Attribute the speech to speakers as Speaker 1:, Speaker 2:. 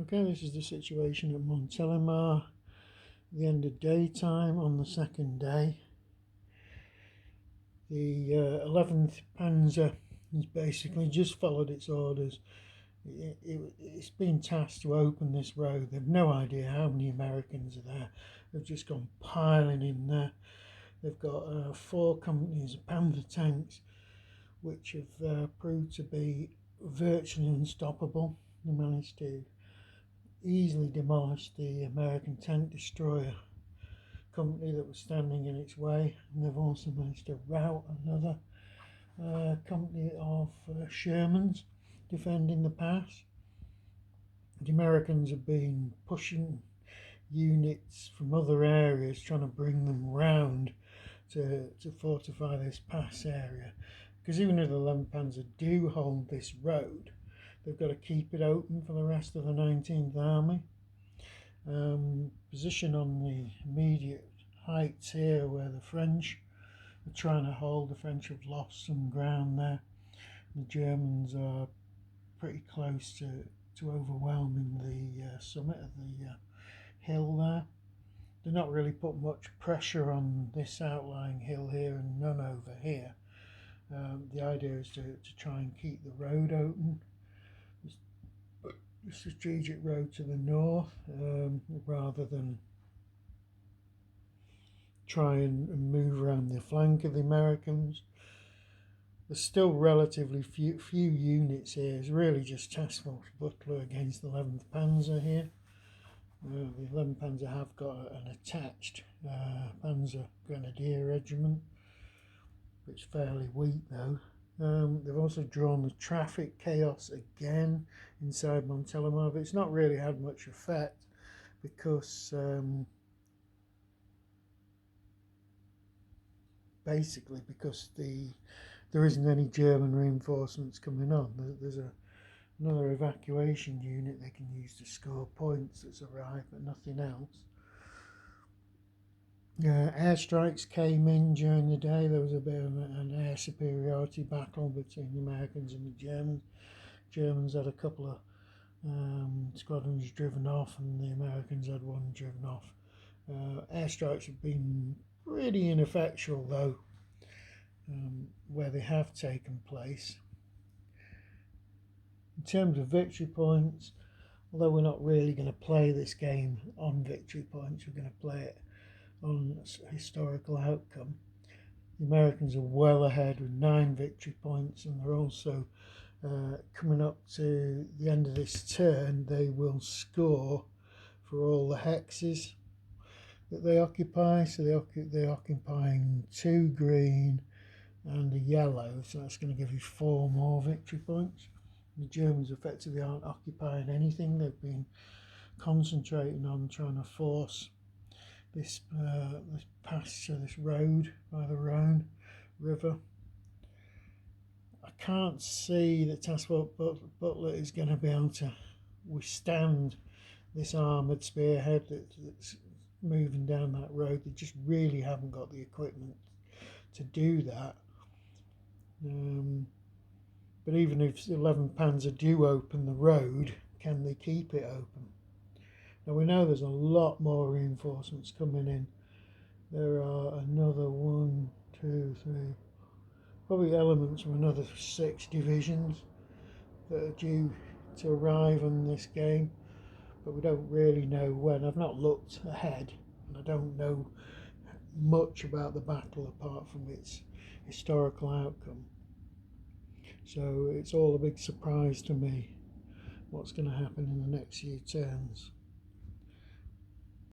Speaker 1: Okay, this is the situation at Montelimar, the end of daytime on the second day. The 11th Panzer has basically just followed its orders. It's been tasked to open this road. They've no idea how many Americans are there. They've just gone piling in there. They've got 4 companies of Panther tanks, which have proved to be virtually unstoppable. They managed to easily demolished the American tank destroyer company that was standing in its way, and they've also managed to rout another company of Shermans defending the pass. The Americans have been pushing units from other areas, trying to bring them round to fortify this pass area, because even if the 11th Panzer do hold this road, they've got to keep it open for the rest of the 19th Army. Position on the immediate heights here where the French are trying to hold. The French have lost some ground there. The Germans are pretty close to overwhelming the summit of the hill there. They're not really put much pressure on this outlying hill here and none over here. The idea is to try and keep the road open. The strategic road to the north, rather than try and move around the flank of the Americans. There's still relatively few units here. It's really just Task Force Butler against the 11th Panzer here. The 11th Panzer have got an attached Panzer Grenadier Regiment, which is fairly weak though. They've also drawn the traffic chaos again inside Montelimar, but it's not really had much effect because basically because there isn't any German reinforcements coming on. There's another evacuation unit they can use to score points that's arrived, but nothing else. Airstrikes came in during the day. There was a bit of an air superiority battle between the Americans and the Germans. Germans had a couple of squadrons driven off, and the Americans had one driven off. Airstrikes have been pretty ineffectual though, where they have taken place. In terms of victory points, although we're not really going to play this game on victory points, we're going to play it on historical outcome. The Americans are well ahead with 9 victory points, and they're also coming up to the end of this turn. They will score for all the hexes that they occupy. So they're occupying 2 green and a yellow, so that's going to give you 4 more victory points. The Germans effectively aren't occupying anything. They've been concentrating on trying to force this pass to this road by the Rhone River. I can't see that Task Force Butler is going to be able to withstand this armoured spearhead that's moving down that road. They just really haven't got the equipment to do that. But even if the 11th Panzer do open the road, can they keep it open? Now we know there's a lot more reinforcements coming in. There are another 1, 2, 3, probably elements from another 6 divisions that are due to arrive in this game, but we don't really know when. I've not looked ahead, and I don't know much about the battle apart from its historical outcome. So it's all a big surprise to me what's going to happen in the next few turns.